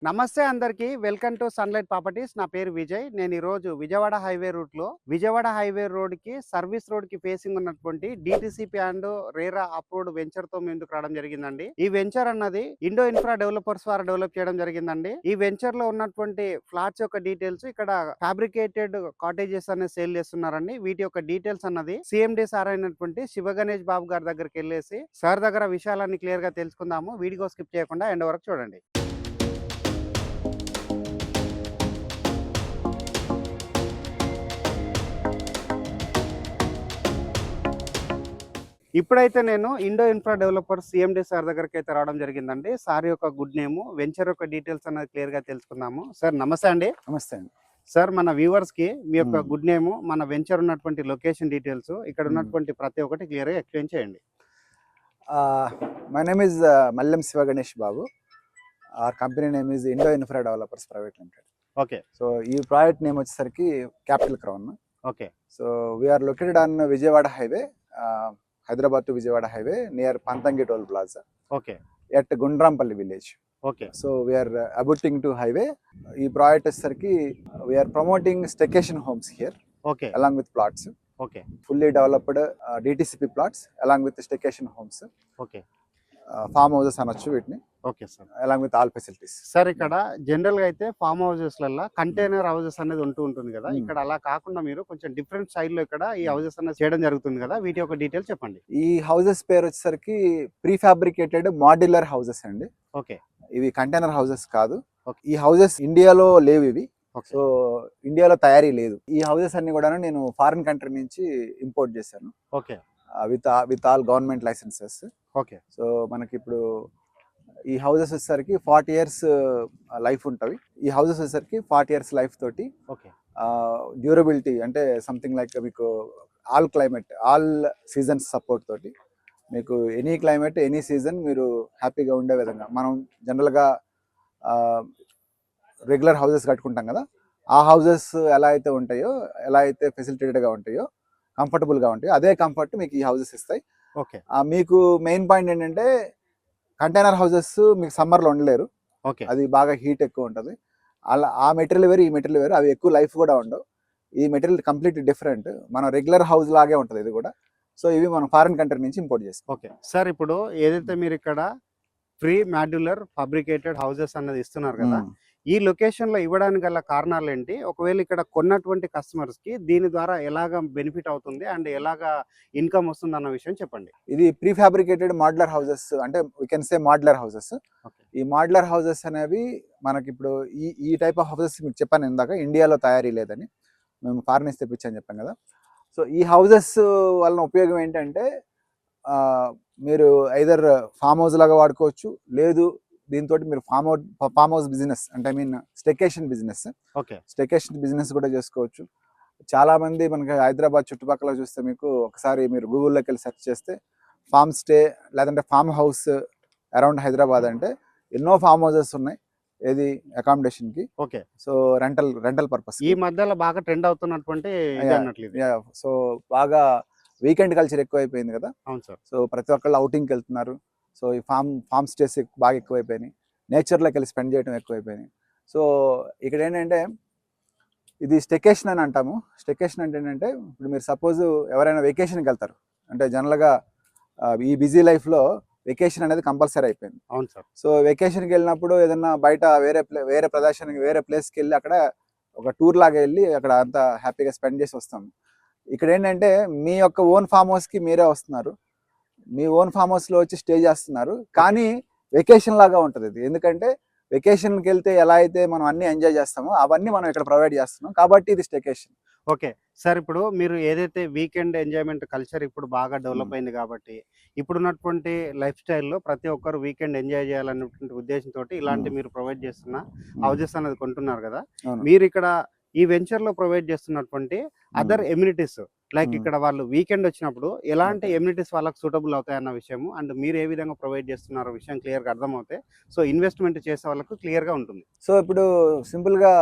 నమస్తే అందరికి welcome to sunlight properties. నా పేరు విజయ్. నేను ఈ రోజు విజయవాడ హైవే రూట్ లో విజయవాడ హైవే రోడ్ కి సర్వీస్ రోడ్ కి ఫేసింగ్ ఉన్నటువంటి DTCP and RERA approved venture తో ముందుకు రావడం జరిగిందండి. ఈ వెంచర్ అన్నది ఇండో ఇన్ఫ్రా డెవలపర్స్ ద్వారా డెవలప్ చేయడం జరిగిందండి. ఈ వెంచర్ లో ఉన్నటువంటి ఫ్లాట్స్ యొక్క డీటెయిల్స్, ఇక్కడ ఫ్యాబ్రికేటెడ్ కాటేజెస్ అనేది సేల్ చేస్తున్నారండి. వీటి యొక్క డీటెయిల్స్ అన్నది సిఎండి సార్ అయినటువంటి శివ గణేష్ బాబు గారి దగ్గరికి వెళ్ళేసి సార్ దగ్గర విషయాలన్నీ క్లియర్ గా తెలుసుకుందాము. వీడియో స్కిప్ చేయకుండా ఎండ్ వరకు చూడండి. ఇప్పుడైతే నేను Indo infra developer CMD sir దగ్గరికి అయితే రావడం జరిగిందండి. సార్ యొక్క గుడ్ నేమ్, వెంచర్ యొక్క డీటెయిల్స్ అనేది క్లియర్ గా తెలుసుకుందాము. సార్ నమస్తే అండి. నమస్తే అండి. సార్ మన వ్యూవర్స్ కి మీ యొక్క గుడ్ నేమ్, మన వెంచర్ ఉన్నటువంటి లొకేషన్ డీటెయిల్స్, ఇక్కడ ఉన్నటువంటి ప్రతి ఒక్కటి క్లియర్ గా ఎక్స్ప్లెయిన్ చేయండి. My name is Mallem Siva Ganesh Babu. Our company name is Indo Infra Developers Private Limited. Okay. So ఈ ప్రాజెక్ట్ నేమ్ వచ్చేసరికి capital crown. Okay. So we're located on Vijayawada highway, Hyderabad to Vijayawada highway, near Pantangi toll plaza. Okay. At Gundrampalli village. Okay. So we're abutting to highway. ఈ project వచ్చేసరికి we're promoting staycation homes here. Okay. Along with plots. Okay. Fully developed DTCP plots along with staycation homes. Okay. Farm houses అనొచ్చు వీటిని. Okay sir. Along with all facilities. Sir ఇక్కడ general గా అయితే farm houses లలో container houses అనేది ఉంటుంది కదా, ఇక్కడ అలా కాకుండా మీరు కొంచెం డిఫరెంట్ స్టైల్ లో ఇక్కడ ఈ హౌసెస్ అనేది చేయడం జరుగుతుంది కదా, వీటి యొక్క డీటెయిల్స్ చెప్పండి. ఈ హౌసెస్ పేరు వచ్చేసరికి ప్రీ ఫ్యాబ్రికేటెడ్ మాడ్యులర్ హౌసెస్ అండి. ఓకే. ఇవి కంటైనర్ హౌసెస్ కాదు. ఈ హౌసెస్ ఇండియాలో లేవు ఇవి. సో ఇండియాలో తయారీ లేదు. ఈ హౌసెస్ అన్ని కూడా నేను ఫారిన్ కంట్రీ నుంచి ఇంపోర్ట్ చేశాను. Okay. With all government licences. Okay. So మనకి ఇప్పుడు ఈ హౌసెస్ వచ్చేసరికి 40 years లైఫ్ ఉంటుంది. ఈ హౌసెస్ వచ్చేసరికి 40 years లైఫ్ తోటి డ్యూరబిలిటీ అంటే సంథింగ్ లైక్ మీకు all climate, all seasons support తోటి మీకు ఎనీ క్లైమేట్, ఎనీ సీజన్ మీరు హ్యాపీగా ఉండే విధంగా, మనం జనరల్గా రెగ్యులర్ హౌసెస్ కట్టుకుంటాం కదా, ఆ హౌసెస్ ఎలా అయితే ఉంటాయో, ఎలా అయితే ఫెసిలిటేటెడ్గా ఉంటాయో, కంఫర్టబుల్గా ఉంటాయో, అదే కంఫర్ట్ మీకు ఈ హౌసెస్ ఇస్తాయి. ఓకే. మీకు మెయిన్ పాయింట్ ఏంటంటే కంటైనర్ హౌసెస్ మీకు సమ్మర్లో ఉండలేరు. ఓకే. అది బాగా హీట్ ఎక్కువ ఉంటుంది. అలా ఆ మెటీరియల్ వేరు, ఈ మెటీరియల్ వేరు. అవి ఎక్కువ లైఫ్ కూడా ఉండవు. ఈ మెటీరియల్ కంప్లీట్ డిఫరెంట్. మనం రెగ్యులర్ హౌస్ లాగే ఉంటుంది ఇది కూడా. సో ఇవి మనం ఫారిన్ కంట్రీ నుంచి ఇంపోర్ట్ చేస్తాం. ఓకే సార్, ఇప్పుడు ఏదైతే మీరు ఇక్కడ ప్రీ మాడ్యులర్ ఫ్యాబ్రికేటెడ్ హౌసెస్ అన్నది ఇస్తున్నారు కదా, ఈ లొకేషన్ లో ఇవ్వడానికి గల కారణాలు ఏంటి? ఒకవేళ ఇక్కడ కొన్నటువంటి కస్టమర్స్ కి దీని ద్వారా ఎలాగా బెనిఫిట్ అవుతుంది అండ్ ఎలాగా ఇన్కమ్ వస్తుంది అన్న విషయం చెప్పండి. ఇది ప్రీ ఫ్యాబ్రికేటెడ్ మాడ్యులర్ హౌసెస్ అంటే we can say modular houses. ఈ మాడ్యులర్ హౌసెస్ అనేవి మనకి ఇప్పుడు ఈ టైప్ ఆఫ్ హౌసెస్ మీకు చెప్పాను ఇందాక, ఇండియాలో తయారీ లేదని, మేము ఫారిన్ నుంచి తెప్పించని చెప్పాం కదా. సో ఈ హౌసెస్ వలన ఉపయోగం ఏంటంటే మీరు ఐదర్ ఫామ్ హౌస్ లాగా వాడుకోవచ్చు, లేదు దీంతో మీరు ఫామ్ హౌస్ బిజినెస్ అంటే ఐ మీన్ స్టెకేషన్ బిజినెస్, స్టెకేషన్ బిజినెస్ కూడా చేసుకోవచ్చు. చాలా మంది మనకి హైదరాబాద్ చుట్టుపక్కల చూస్తే మీకు ఒకసారి మీరు గూగుల్లోకి వెళ్ళి సెర్చ్ చేస్తే ఫామ్ స్టే లేదంటే ఫామ్ హౌస్ అరౌండ్ హైదరాబాద్ అంటే ఎన్నో ఫామ్ హౌసెస్ ఉన్నాయి. ఏది అకామిడేషన్ కి. ఓకే. సో రెంటల్ పర్పస్ ఈ మధ్యలో బాగా ట్రెండ్ అవుతున్నటువంటి. సో బాగా వీకెండ్ కల్చర్ ఎక్కువ అయిపోయింది కదా. అవును సార్. సో ప్రతి ఒక్కళ్ళు అవుటింగ్కి వెళ్తున్నారు. సో ఈ ఫామ్ స్టేస్ బాగా ఎక్కువైపోయినాయి. నేచర్లోకి వెళ్ళి స్పెండ్ చేయడం ఎక్కువైపోయినాయి. సో ఇక్కడ ఏంటంటే ఇది స్టెకేషన్ అని అంటాము. స్టెకేషన్ అంటే ఏంటంటే ఇప్పుడు మీరు సపోజ్ ఎవరైనా వెకేషన్కి వెళ్తారు అంటే జనరల్గా ఈ బిజీ లైఫ్లో వెకేషన్ అనేది కంపల్సరీ అయిపోయింది. అవును సార్. సో వెకేషన్కి వెళ్ళినప్పుడు ఏదన్నా బయట వేరే ప్రదేశానికి, వేరే ప్లేస్కి వెళ్ళి అక్కడ ఒక టూర్ లాగా వెళ్ళి అక్కడ అంతా హ్యాపీగా స్పెండ్ చేసి వస్తాము. ఇక్కడ ఏంటంటే మీ యొక్క ఓన్ ఫామ్ హౌస్కి మీరే వస్తున్నారు, మీ ఓన్ ఫామ్ హౌస్లో వచ్చి స్టే చేస్తున్నారు, కానీ వెకేషన్ లాగా ఉంటుంది ఇది. ఎందుకంటే వెకేషన్కి వెళ్తే ఎలా అయితే మనం అన్ని ఎంజాయ్ చేస్తామో అవన్నీ మనం ఇక్కడ ప్రొవైడ్ చేస్తున్నాం, కాబట్టి ఇది స్టేకేషన్. ఓకే సార్, ఇప్పుడు మీరు ఏదైతే వీకెండ్ ఎంజాయ్మెంట్ కల్చర్ ఇప్పుడు బాగా డెవలప్ అయింది కాబట్టి ఇప్పుడున్నటువంటి లైఫ్ స్టైల్లో ప్రతి ఒక్కరు వీకెండ్ ఎంజాయ్ చేయాలనేటువంటి ఉద్దేశంతో ఇలాంటి మీరు ప్రొవైడ్ చేస్తున్న హౌసెస్ అనేది కొంటున్నారు కదా, మీరు ఇక్కడ ఈ వెంచర్ లో ప్రొవైడ్ చేస్తున్నటువంటి అదర్ ఎమ్యూనిటీస్ లైక్ ఇక్కడ వాళ్ళు వీకెండ్ వచ్చినప్పుడు ఎలాంటి ఎమ్యూనిటీస్ వాళ్ళకి సూటబుల్ అవుతాయన్న విషయం అండ్ మీరు ఏ విధంగా ప్రొవైడ్ చేస్తున్నారో విషయం క్లియర్ గా అర్థమవుతాయి. సో ఇన్వెస్ట్మెంట్ చేసే వాళ్ళకు క్లియర్ గా ఉంటుంది. సో ఇప్పుడు సింపుల్ గా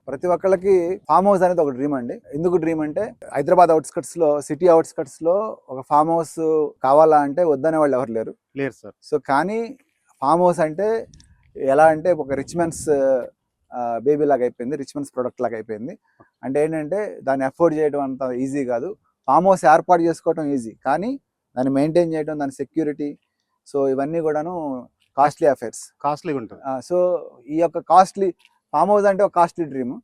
ప్రతి ఒక్కళ్ళకి ఫామ్ హౌస్ అనేది ఒక డ్రీమ్ అండి. ఎందుకు డ్రీమ్ అంటే హైదరాబాద్ అవుట్స్కట్స్ లో, సిటీ అవుట్స్కట్స్ లో ఒక ఫామ్ హౌస్ కావాలా అంటే వద్దనే వాళ్ళు ఎవరు లేరు సార్. సో కానీ ఫామ్ హౌస్ అంటే ఎలా అంటే ఒక రిచ్ మెన్స్ బేబీ లాగా అయిపోయింది, రిచ్ మెన్స్ ప్రొడక్ట్ లాగా అయిపోయింది. అంటే ఏంటంటే దాన్ని అఫోర్డ్ చేయడం అంత ఈజీ కాదు. ఫామ్ హౌస్ ఏర్పాటు చేసుకోవడం ఈజీ, కానీ దాన్ని మెయింటైన్ చేయడం, దాని సెక్యూరిటీ, సో ఇవన్నీ కూడాను కాస్ట్లీ అఫైర్స్. కాస్ట్లీగా ఉంటుంది. సో ఈ యొక్క కాస్ట్లీ ఫామ్ హౌస్ అంటే ఒక కాస్ట్లీ డ్రీమ్.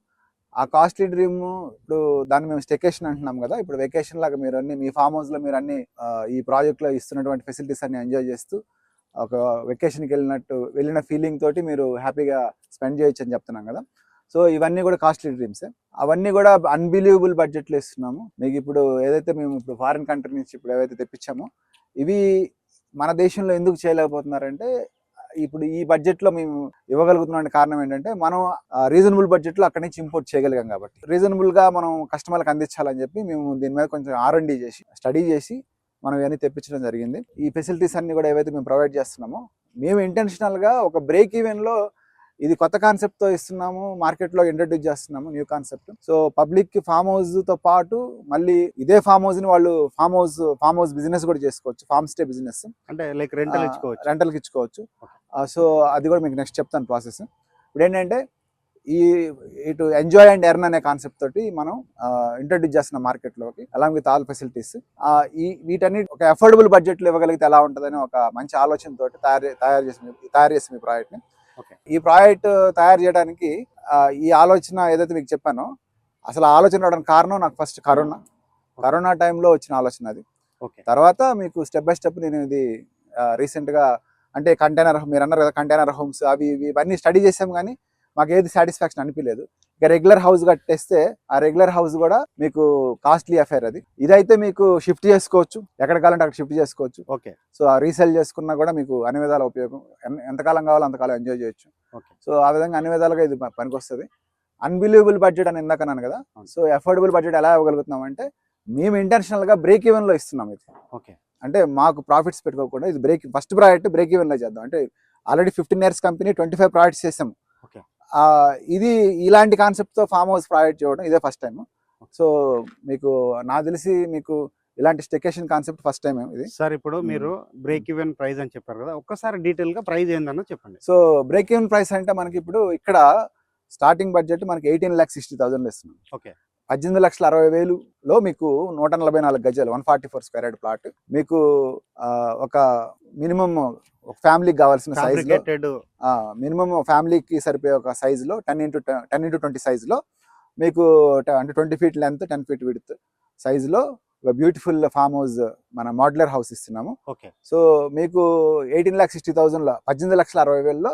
ఆ కాస్ట్లీ డ్రీమ్ ఇప్పుడు దాన్ని మేము స్టెకేషన్ అంటున్నాం కదా, ఇప్పుడు వెకేషన్ లాగా మీరు అన్ని మీ ఫామ్ హౌస్లో మీరు అన్ని ఈ ప్రాజెక్ట్లో ఇస్తున్నటువంటి ఫెసిలిటీస్ అన్ని ఎంజాయ్ చేస్తూ ఒక వెకేషన్కి వెళ్ళిన ఫీలింగ్ తోటి మీరు హ్యాపీగా స్పెండ్ చేయొచ్చు అని చెప్తున్నాం కదా. సో ఇవన్నీ కూడా కాస్ట్లీ డ్రీమ్స్. అవన్నీ కూడా అన్బిలీవబుల్ బడ్జెట్లో ఇస్తున్నాము మీకు. ఇప్పుడు ఏదైతే మేము ఇప్పుడు ఫారిన్ కంట్రీ నుంచి ఇప్పుడు ఏవైతే తెప్పించామో ఇవి మన దేశంలో ఎందుకు చేయలేకపోతున్నారంటే, ఇప్పుడు ఈ బడ్జెట్లో మేము ఇవ్వగలుగుతున్న కారణం ఏంటంటే మనం రీజనబుల్ బడ్జెట్లో అక్కడి నుంచి ఇంపోర్ట్ చేయగలిగాం కాబట్టి, రీజనబుల్గా మనం కస్టమర్లకు అందించాలని చెప్పి మేము దీని మీద కొంచెం R&D చేసి స్టడీ చేసి మనం ఇవన్నీ తెప్పించడం జరిగింది. ఈ ఫెసిలిటీస్ అన్ని కూడా ఏవైతే మేము ప్రొవైడ్ చేస్తున్నామో, మేము ఇంటెన్షనల్గా ఒక బ్రేక్ ఈవెన్లో ఇది కొత్త కాన్సెప్ట్తో ఇస్తున్నాము, మార్కెట్లో ఇంట్రడ్యూస్ చేస్తున్నాము న్యూ కాన్సెప్ట్. సో పబ్లిక్కి ఫామ్ హౌస్తో పాటు మళ్ళీ ఇదే ఫామ్ హౌస్ని వాళ్ళు ఫామ్ హౌస్ బిజినెస్ కూడా చేసుకోవచ్చు, ఫామ్ స్టే బిజినెస్ అంటే లైక్ రెంటల్కి ఇచ్చుకోవచ్చు. సో అది కూడా మీకు నెక్స్ట్ చెప్తాను ప్రాసెస్. ఇప్పుడు ఏంటంటే ఇటు ఎంజాయ్ అండ్ ఎర్న్ అనే కాన్సెప్ట్ తోటి మనం ఇంట్రడ్యూస్ చేస్తున్న మార్కెట్లోకి, అలాంగ్ విత్ ఆల్ ఫెసిలిటీస్. వీటన్నిటి ఒక అఫోర్డబుల్ బడ్జెట్లో ఇవ్వగలిగితే ఎలా ఉంటుందని ఒక మంచి ఆలోచనతో తయారు చేసి మీ ప్రాజెక్ట్ని. ఈ ప్రాజెక్ట్ తయారు చేయడానికి ఈ ఆలోచన ఏదైతే మీకు చెప్పానో, అసలు ఆలోచన రావడానికి కారణం నాకు ఫస్ట్ కరోనా టైంలో వచ్చిన ఆలోచన అది. తర్వాత మీకు స్టెప్ బై స్టెప్ నేను ఇది రీసెంట్గా అంటే మీరు అన్నారు కదా కంటైనర్ హోమ్స్, ఇవన్నీ స్టడీ చేసాం, కానీ మాకు ఏది సాటిస్ఫాక్షన్ అనిపించలేదు. ఇక రెగ్యులర్ హౌస్ కట్టేస్తే ఆ రెగ్యులర్ హౌస్ కూడా మీకు కాస్ట్లీ అఫైర్. అది ఇదైతే మీకు షిఫ్ట్ చేసుకోవచ్చు, ఎక్కడ కావాలంటే అక్కడ షిఫ్ట్ చేసుకోవచ్చు. సో ఆ రీసేల్ చేసుకున్నా కూడా మీకు అన్ని విధాల ఉపయోగం, ఎంతకాలం కావాలో అంతకాలం ఎంజాయ్ చేయొచ్చు. సో ఆ విధంగా అన్ని విధాలుగా ఇది పనికొస్తుంది. అన్బిలీవబుల్ బడ్జెట్ అని ఇందాక అన్నాను కదా. సో అఫోర్డబుల్ బడ్జెట్ ఎలా ఇవ్వగలుగుతున్నాం అంటే, మేము ఇంటెన్షనల్గా బ్రేక్ ఈవెన్లో ఇస్తున్నాం ఇది. అంటే మాకు ప్రాఫిట్స్ పెట్టుకోకుండా ఇది ఫస్ట్ ప్రాజెక్ట్ బ్రేక్ ఈవెన్లో చేద్దాం. అంటే ఆల్రెడీ 15 years కంపెనీ 25 ప్రాజెక్ట్స్ చేసాము. ఇది ఇలాంటి కాన్సెప్ట్తో ఫామ్ హౌస్ ప్రాజెక్ట్ చేయడం ఇదే ఫస్ట్ టైం. సో మీకు నాకు తెలిసి మీకు ఇలాంటి స్టెకేషన్ కాన్సెప్ట్ ఫస్ట్ టైం ఇది. సార్ ఇప్పుడు మీరు బ్రేక్ ఈవెన్ ప్రైస్ అని చెప్పారు కదా, ఒక్కసారి డీటెయిల్గా ప్రైస్ ఏందన్నా చెప్పండి. సో బ్రేక్ ఈవెన్ ప్రైస్ అంటే మనకి ఇప్పుడు ఇక్కడ స్టార్టింగ్ బడ్జెట్ మనకి 18,60,000 ఇస్తున్నాం. 18,60,000లో మీకు 144 గజాలు 144 స్క్వేర్ యార్డ్ ప్లాట్ మీకు ఒక మినిమం ఫ్యామిలీకి కావాల్సిన సైజులో, మినిమం ఫ్యామిలీకి సరిపోయే ఒక సైజులో 10x20 సైజులో మీకు అంటే 20 feet లెంత్ 10 feet విడ్త్ సైజులో ఒక బ్యూటిఫుల్ ఫామ్ హౌస్ మన మోడ్యులర్ హౌస్ ఇస్తున్నాము. సో మీకు 18,60,000లో 18,60,000లో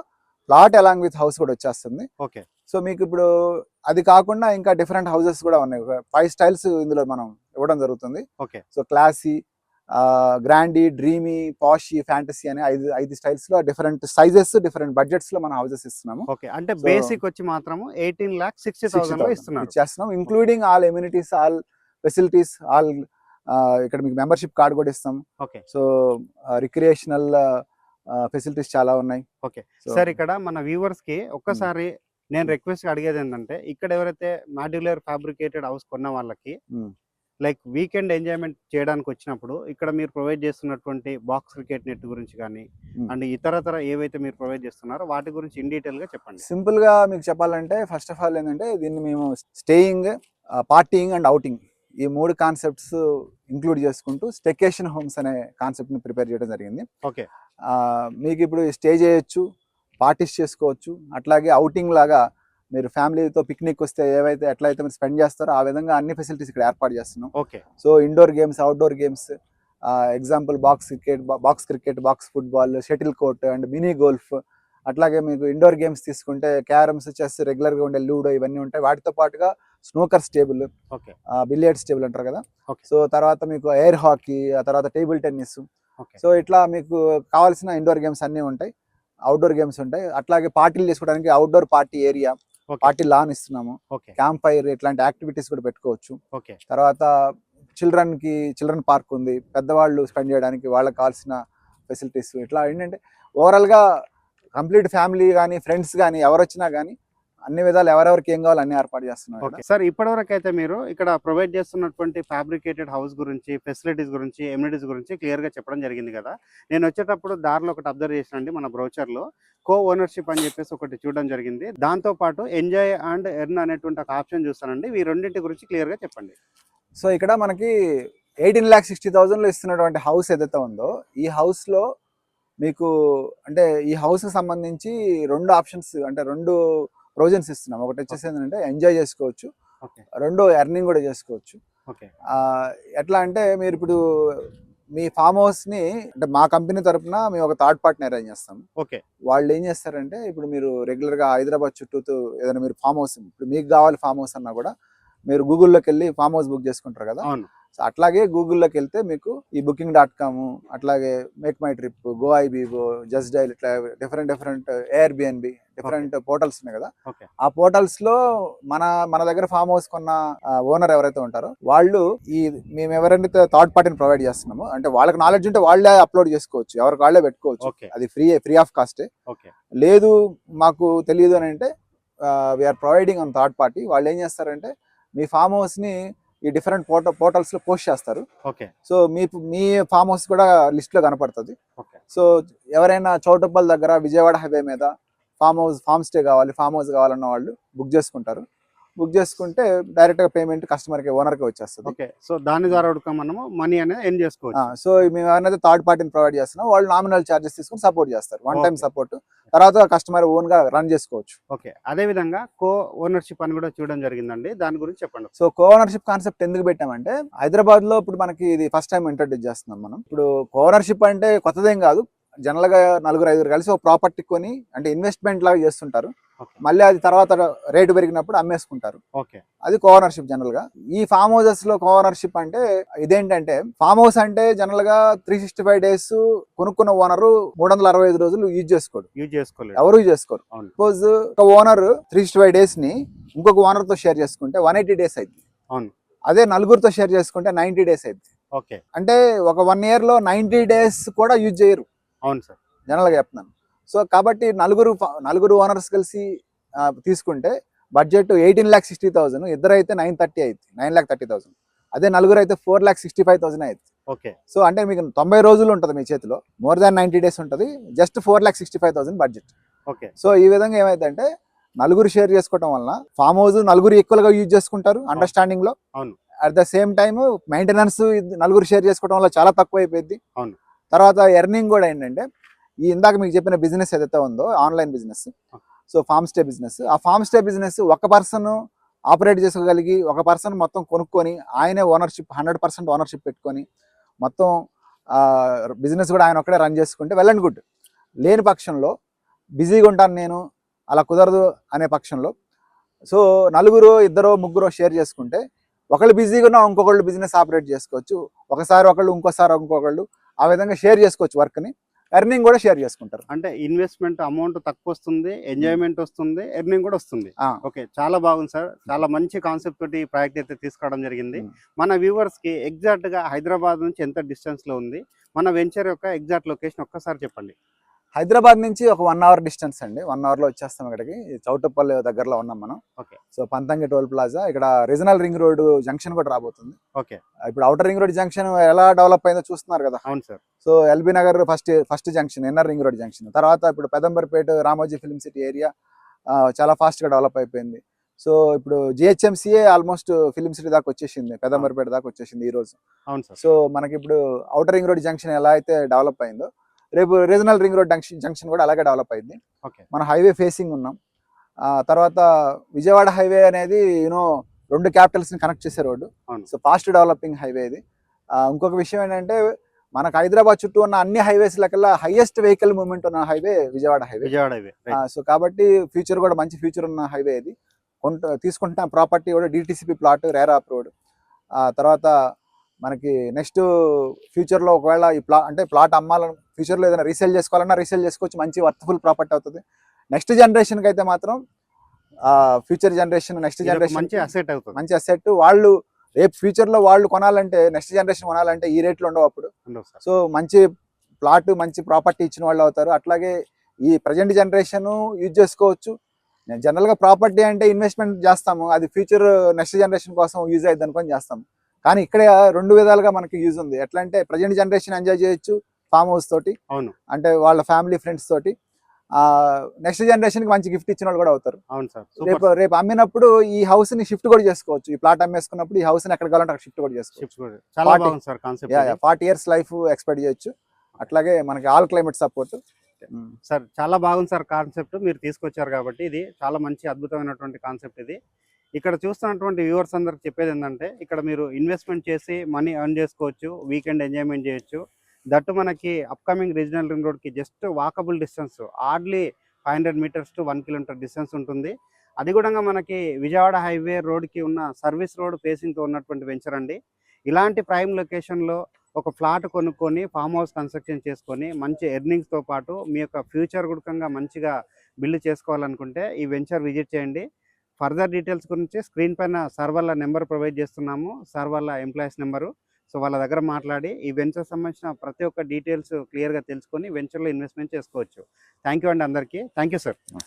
ప్లాట్ అలాంగ్ విత్ హౌస్ కూడా వచ్చేస్తుంది. సో మీకు ఇప్పుడు అది కాకుండా ఇంకా డిఫరెంట్ హౌసెస్ కూడా ఉన్నాయి. 5 స్టైల్స్ ఇందులో మనం ఇవ్వడం జరుగుతుంది. సో క్లాసీ, గ్రాండీ, డ్రీమీ, పాషీ, ఫ్యాంటసీ అనే 5 స్టైల్స్ లో డిఫరెంట్ సైజెస్, డిఫరెంట్ బడ్జెట్స్ లో మనం హౌసెస్ ఇస్తున్నాము. అంటే బేసిక్ వచ్చి మాత్రము 18,60,000 ఇచ్చేస్తున్నాం, including all amenities, all facilities, all ఇక్కడ మీకు మెంబర్షిప్ కార్డ్ కూడా ఇస్తాం. సో రిక్రియేషనల్ ఫెసిలిటీస్ చాలా ఉన్నాయి. సార్ ఇక్కడ మన వ్యూవర్స్ కి ఒక్కసారి నేను రిక్వెస్ట్ అడిగేది ఏంటంటే, ఇక్కడ ఎవరైతే మాడ్యులర్ ఫ్యాబ్రికేటెడ్ హౌస్ కొన్న వాళ్ళకి లైక్ వీకెండ్ ఎంజాయ్మెంట్ చేయడానికి వచ్చినప్పుడు ఇక్కడ మీరు ప్రొవైడ్ చేస్తున్నటువంటి బాక్స్ క్రికెట్ నెట్ గురించి కానీ అండ్ ఇతరతర ఏవైతే మీరు ప్రొవైడ్ చేస్తున్నారో వాటి గురించి ఇన్ డీటెయిల్ గా చెప్పండి. సింపుల్ గా మీకు చెప్పాలంటే ఫస్ట్ ఆఫ్ ఆల్ ఏంటంటే, దీన్ని మేము స్టేయింగ్, పార్టీయింగ్ అండ్ అవుటింగ్ ఈ 3 కాన్సెప్ట్స్ ఇంక్లూడ్ చేసుకుంటూ స్టెకేషన్ హోమ్స్ అనే కాన్సెప్ట్ ని ప్రిపేర్ చేయడం జరిగింది. మీకు ఇప్పుడు స్టే చేయొచ్చు, పార్టీస్ చేసుకోవచ్చు, అట్లాగే అవుటింగ్ లాగా మీరు ఫ్యామిలీతో పిక్నిక్ వస్తే ఎట్లయితే మీరు స్పెండ్ చేస్తారో ఆ విధంగా అన్ని ఫెసిలిటీస్ ఇక్కడ ఏర్పాటు చేస్తున్నాం. So indoor games, outdoor games, example box cricket, box football, shuttle court and mini golf. అట్లాగే మీకు ఇండోర్ గేమ్స్ తీసుకుంటే క్యారమ్స్, చెస్, రెగ్యులర్గా ఉండే లూడో ఇవన్నీ ఉంటాయి. వాటితో పాటుగా స్నూకర్స్ టేబుల్, బిలియర్డ్స్ టేబుల్ అంటారు కదా. సో తర్వాత మీకు ఎయిర్ హాకీ, ఆ తర్వాత టేబుల్ టెన్నిస్. సో ఇట్లా మీకు కావాల్సిన ఇండోర్ గేమ్స్ అన్నీ ఉంటాయి, అవుట్డోర్ గేమ్స్ ఉంటాయి. అట్లాగే పార్టీలు చేసుకోవడానికి outdoor party area, party lawn ఇస్తున్నాము, క్యాంప్ ఫైర్ ఇట్లాంటి యాక్టివిటీస్ కూడా పెట్టుకోవచ్చు. తర్వాత చిల్డ్రన్ పార్క్ ఉంది, పెద్దవాళ్ళు స్పెండ్ చేయడానికి వాళ్ళకి కావాల్సిన ఫెసిలిటీస్. ఇట్లా ఏంటంటే ఓవరాల్గా కంప్లీట్ ఫ్యామిలీ కానీ ఫ్రెండ్స్ కానీ ఎవరు వచ్చినా కానీ అన్ని విధాలు ఎవరెవరికి ఏం కావాలో అన్ని ఏర్పాటు చేస్తున్నాం ఇక్కడ. ఓకే సార్, ఇప్పటివరకు అయితే మీరు ఇక్కడ ప్రొవైడ్ చేస్తున్నటువంటి ఫ్యాబ్రికేటెడ్ హౌస్ గురించి, ఫెసిలిటీస్ గురించి, ఎమ్యూనిటీస్ గురించి క్లియర్ గా చెప్పడం జరిగింది కదా. నేను వచ్చేటప్పుడు దారిలో ఒకటి అబ్జర్వ్ చేసినండి, మన బ్రౌచర్ లో కో ఓనర్షిప్ అని చెప్పేసి ఒకటి చూడడం జరిగింది. దాంతో పాటు ఎంజాయ్ అండ్ ఎర్న్ అనేటువంటి ఒక ఆప్షన్ చూస్తానండి. ఈ రెండింటి గురించి క్లియర్ గా చెప్పండి. సో ఇక్కడ మనకి 18,60,000 ఇస్తున్నటువంటి హౌస్ ఏదైతే ఉందో, ఈ హౌస్ లో మీకు అంటే ఈ హౌస్ కి సంబంధించి 2 ఆప్షన్స్ అంటే 2 ప్రొవిజన్స్ ఇస్తున్నాం. ఒకటి వచ్చేసి ఏంటంటే ఎంజాయ్ చేసుకోవచ్చు, రెండో ఎర్నింగ్ కూడా చేసుకోవచ్చు. ఎట్లా అంటే మీరు ఇప్పుడు మీ ఫామ్ హౌస్ ని అంటే మా కంపెనీ తరపున మేము ఒక థర్డ్ పార్టీని అరేంజ్ చేస్తాం. ఓకే, వాళ్ళు ఏం చేస్తారంటే ఇప్పుడు మీరు రెగ్యులర్ గా హైదరాబాద్ చుట్టూ ఏదైనా మీరు ఫామ్ హౌస్ ఇప్పుడు మీకు కావాలి ఫామ్ హౌస్ అన్నా కూడా మీరు గూగుల్లోకి వెళ్ళి ఫామ్ హౌస్ బుక్ చేసుకుంటారు కదా. సో అట్లాగే గూగుల్లోకి వెళ్తే మీకు ఈ booking.com, అట్లాగే MakeMyTrip, Goibibo, Justdial, ఇట్లా డిఫరెంట్ ఎయిర్బిఎన్బి డిఫరెంట్ పోర్టల్స్ ఉన్నాయి కదా. ఆ పోర్టల్స్ లో మన దగ్గర ఫామ్ హౌస్ కొన్న ఓనర్ ఎవరైతే ఉంటారో వాళ్ళు మేము ఎవరైతే థర్డ్ పార్టీని ప్రొవైడ్ చేస్తున్నామో అంటే వాళ్ళకి నాలెడ్జ్ ఉంటే వాళ్ళే అప్లోడ్ చేసుకోవచ్చు, ఎవరికి వాళ్ళే పెట్టుకోవచ్చు. అది ఫ్రీ ఆఫ్ కాస్ట్. లేదు మాకు తెలియదు అని అంటే we are providing on third party. వాళ్ళు ఏం చేస్తారంటే మీ ఫామ్ హౌస్ ని ఈ డిఫరెంట్ పోర్టల్స్ లో పోస్ట్ చేస్తారు. సో మీ ఫామ్ హౌస్ కూడా లిస్ట్ లో కనపడుతుంది. సో ఎవరైనా చౌటుప్పల్ దగ్గర విజయవాడ హైవే మీద ఫామ్ స్టే కావాలి, ఫామ్ హౌస్ కావాలన్న వాళ్ళు బుక్ చేసుకుంటారు. బుక్ చేసుకుంటే డైరెక్ట్ గా పేమెంట్ కస్టమర్ కి ఓనర్ కి వచ్చేస్తుంది. సో దాని ద్వారా మనము మనీ అనేది ఎర్న్ చేసుకోవచ్చు. సో మేము ఎవరైతే థర్డ్ పార్టీని ప్రొవైడ్ చేస్తున్నాం వాళ్ళు నామినల్ చార్జెస్ తీసుకుని సపోర్ట్ చేస్తారు, వన్ టైం సపోర్ట్. తర్వాత కస్టమర్ ఓన్ గా రన్ చేసుకోవచ్చు. ఓకే, అదే విధంగా కో ఓనర్షిప్ అని కూడా చూడడం జరిగిందండి, దాని గురించి చెప్పండి. సో కో ఓనర్షిప్ కాన్సెప్ట్ ఎందుకు పెట్టామంటే హైదరాబాద్ లో ఇప్పుడు మనకి ఇది ఫస్ట్ టైం ఇంట్రడ్యూస్ చేస్తున్నాం మనం. ఇప్పుడు కో ఓనర్షిప్ అంటే కొత్తదేం కాదు. జనరల్ గా 4-5 కలిసి ఒక ప్రాపర్టీ కొని అంటే ఇన్వెస్ట్మెంట్ లాగా చేస్తుంటారు. మళ్ళీ అది తర్వాత రేటు పెరిగినప్పుడు అమ్మేసుకుంటారు. అది కో ఓనర్షిప్ జనరల్ గా. ఈ ఫామ్ హౌసెస్ లో కో ఓనర్షిప్ అంటే ఇదేంటంటే ఫామ్ హౌస్ అంటే జనరల్ గా 365 days కొనుక్కున్న ఓనర్ 365 రోజులు యూజ్ చేసుకోరు. ఎవరు యూజ్ చేసుకోరు. సపోజ్ ఒక ఓనర్ 365 days ని ఇంకొక ఓనర్ తో షేర్ చేసుకుంటే 180 days అయింది. అదే నలుగురితో షేర్ చేసుకుంటే 90 days అయింది. అంటే ఒక 1 year లో 90 days కూడా యూజ్ చేయరు. అవును సార్, జనరల్ గా చెప్తున్నాను. సో కాబట్టి నలుగురు ఓనర్స్ కలిసి తీసుకుంటే బడ్జెట్ 18,60,000, ఇద్దరైతే 930 అయింది, 9,30,000. అదే నలుగురు అయితే 4,65,000 అయింది. సో అంటే మీకు 90 రోజులు ఉంటుంది మీ చేతిలో, మోర్ దాన్ 90 days ఉంటుంది, జస్ట్ 4,65,000 బడ్జెట్. సో ఈ విధంగా ఏమైందంటే నలుగురు షేర్ చేసుకోవడం వలన ఫామ్ హౌస్ నలుగురు ఈక్వల్ గా యూజ్ చేసుకుంటారు అండర్స్టాండింగ్ లో. At the same time maintenance నలుగురు షేర్ చేసుకోవడం వల్ల చాలా తక్కువ అయిపోయింది. తర్వాత ఎర్నింగ్ కూడా ఏంటంటే ఈ ఇందాక మీకు చెప్పిన బిజినెస్ ఏదైతే ఉందో online business, so farm stay business, ఆ ఫామ్ స్టే బిజినెస్ ఒక పర్సన్ ఆపరేట్ చేసుకోగలిగి ఒక పర్సన్ మొత్తం కొనుక్కొని ఆయనే ఓనర్షిప్ 100% ఓనర్షిప్ పెట్టుకొని మొత్తం బిజినెస్ కూడా ఆయన ఒక్కడే రన్ చేసుకుంటే వెల్ అండ్ గుడ్. లేని పక్షంలో బిజీగా ఉంటాను నేను, అలా కుదరదు అనే పక్షంలో సో నలుగురు, ఇద్దరు, ముగ్గురు షేర్ చేసుకుంటే ఒకళ్ళు బిజీగా ఉన్నా ఇంకొకళ్ళు బిజినెస్ ఆపరేట్ చేసుకోవచ్చు. ఒకసారి ఒకళ్ళు, ఇంకోసారి ఇంకొకళ్ళు, ఆ విధంగా షేర్ చేసుకోవచ్చు వర్క్ ని. ఎర్నింగ్ కూడా షేర్ చేసుకుంటారు. అంటే ఇన్వెస్ట్మెంట్ అమౌంట్ తక్కువ వస్తుంది, ఎంజాయ్మెంట్ వస్తుంది, ఎర్నింగ్ కూడా వస్తుంది. ఓకే, చాలా బాగుంది సార్. చాలా మంచి కాన్సెప్ట్ తోటి ఈ ప్రాజెక్ట్ అయితే తీసుకోవడం జరిగింది. మన వ్యూవర్స్ కి ఎగ్జాక్ట్ గా హైదరాబాద్ నుంచి ఎంత డిస్టెన్స్ లో ఉంది మన వెంచర్ యొక్క ఎగ్జాక్ట్ లొకేషన్ ఒక్కసారి చెప్పండి. హైదరాబాద్ నుంచి ఒక 1 hour డిస్టెన్స్ అండి. 1 hour లో వచ్చేస్తాం ఇక్కడికి. చౌటుప్పల్ దగ్గరలో ఉన్నాం మనం. సో పంతంగి టోల్ ప్లాజా, ఇక్కడ రీజనల్ రింగ్ రోడ్ జంక్షన్ కూడా రాబోతుంది. ఇప్పుడు అవుటర్ రింగ్ రోడ్ జంక్షన్ ఎలా డెవలప్ అయిందో చూస్తున్నారు కదా. అవును sir. So LB Nagar first junction, inner ring road junction. తర్వాత ఇప్పుడు పెదంబర్పేట, రామోజీ ఫిల్మ్ సిటీ ఏరియా చాలా ఫాస్ట్ గా డెవలప్ అయిపోయింది. సో ఇప్పుడు జిహెచ్ఎంసీఏ ఆల్మోస్ట్ ఫిల్మ్ సిటీ దాకా వచ్చేసింది, పెదంబర్పేట దాకా వచ్చేసింది ఈ రోజు. సో మనకి ఇప్పుడు అవుటర్ రింగ్ రోడ్ జంక్షన్ ఎలా అయితే డెవలప్ అయిందో రేపు రీజనల్ రింగ్ రోడ్ జంక్షన్ కూడా అలాగే డెవలప్ అయింది. మన హైవే ఫేసింగ్ ఉన్నాం. తర్వాత విజయవాడ హైవే అనేది రెండు క్యాపిటల్స్ ని కనెక్ట్ చేసే road. So fast developing highway ఇది. ఇంకొక విషయం ఏంటంటే మనకు హైదరాబాద్ చుట్టూ ఉన్న అన్ని హైవేస్ లకల్లా హైయెస్ట్ వెహికల్ మూవ్మెంట్ ఉన్న హైవే విజయవాడ హైవే. సో కాబట్టి ఫ్యూచర్ కూడా మంచి ఫ్యూచర్ ఉన్న హైవే ఇది. తీసుకుంటున్న ప్రాపర్టీ కూడా డిటిసిపి ప్లాట్, రేరా అప్రూవ్డ్. తర్వాత మనకి నెక్స్ట్ ఫ్యూచర్లో ఒకవేళ ఈ ప్లాట్ అమ్మాలని, ఫ్యూచర్లో ఏదైనా రీసేల్ చేసుకోవాలన్నా రీసేల్ చేసుకోవచ్చు, మంచి వర్త్ఫుల్ ప్రాపర్టీ అవుతుంది. నెక్స్ట్ జనరేషన్కి అయితే మాత్రం ఫ్యూచర్ జనరేషన్, నెక్స్ట్ జనరేషన్ మంచి అసెట్. వాళ్ళు రేపు ఫ్యూచర్లో వాళ్ళు కొనాలంటే, నెక్స్ట్ జనరేషన్ కొనాలంటే ఈ రేట్లో ఉండవు అప్పుడు. సో మంచి ప్లాట్, మంచి ప్రాపర్టీ ఇచ్చిన వాళ్ళు అవుతారు. అట్లాగే ఈ ప్రజెంట్ జనరేషన్ యూజ్ చేసుకోవచ్చు. జనరల్ గా ప్రాపర్టీ అంటే ఇన్వెస్ట్మెంట్ చేస్తాము, అది ఫ్యూచర్ నెక్స్ట్ జనరేషన్ కోసం యూజ్ అయ్యింది అనుకొని చేస్తాము. కానీ ఇక్కడ రెండు విధాలుగా మనకి యూజ్ ఉంది. ఎట్లా అంటే ప్రజెంట్ జనరేషన్ ఎంజాయ్ చేయొచ్చు ఫామ్ హౌస్ తోటి, అవును అంటే వాళ్ళ ఫ్యామిలీ ఫ్రెండ్స్ తోటి. నెక్స్ట్ జనరేషన్ కి మంచి గిఫ్ట్ ఇచ్చిన వాళ్ళు కూడా అవుతారు. అవును సార్, రేపు రేపు అమ్మినప్పుడు ఈ హౌస్ ని షిఫ్ట్ కూడా చేసుకోవచ్చు. ఈ ప్లాట్ అమ్మేసుకున్నప్పుడు ఈ హౌస్ ని ఎక్కడ కావాలంటే అక్కడ షిఫ్ట్ కూడా చేసుకోవచ్చు. చాలా 40 బాగుంది sir concept. 40 years life expect చేయొచ్చు. అట్లాగే మనకి ఆల్ క్లైమేట్ సపోర్ట్. సార్ చాలా బాగుంది సార్ కాన్సెప్ట్ మీరు తీసుకొచ్చారు కాబట్టి, ఇది చాలా మంచి అద్భుతమైనటువంటి కాన్సెప్ట్ ఇది. ఇక్కడ చూస్తున్నటువంటి వ్యూవర్స్ అందరికి చెప్పేది ఏంటంటే, ఇక్కడ మీరు ఇన్వెస్ట్మెంట్ చేసి మనీ ఎర్న్ చేసుకోవచ్చు, వీకెండ్ ఎంజాయ్మెంట్ చేయొచ్చు. దట్టు మనకి అప్కమింగ్ రీజనల్ రింగ్ రోడ్కి just walkable distance, hardly 500 meters to 1 kilometer distance ఉంటుంది. అది కూడా మనకి విజయవాడ హైవే రోడ్కి ఉన్న సర్వీస్ రోడ్ ఫేసింగ్తో ఉన్నటువంటి వెంచర్ అండి. ఇలాంటి ప్రైమ్ లొకేషన్లో ఒక ఫ్లాట్ కొనుక్కొని ఫామ్ హౌస్ కన్స్ట్రక్షన్ చేసుకొని మంచి ఎర్నింగ్స్తో పాటు మీ యొక్క ఫ్యూచర్ గుడకంగా మంచిగా బిల్డ్ చేసుకోవాలనుకుంటే ఈ వెంచర్ విజిట్ చేయండి. ఫర్దర్ డీటెయిల్స్ గురించి స్క్రీన్ పైన సార్ వాళ్ళ నెంబర్ ప్రొవైడ్ చేస్తున్నాము, సార్ వాళ్ళ ఎంప్లాయీస్ నెంబరు. సో వాళ్ళ దగ్గర మాట్లాడి ఈ వెంచర్ సంబంధించిన ప్రతి ఒక్క డీటెయిల్స్ క్లియర్గా తెలుసుకొని వెంచర్లో ఇన్వెస్ట్మెంట్ చేసుకోవచ్చు. థ్యాంక్ యూ అండి అందరికీ. Thank you sir.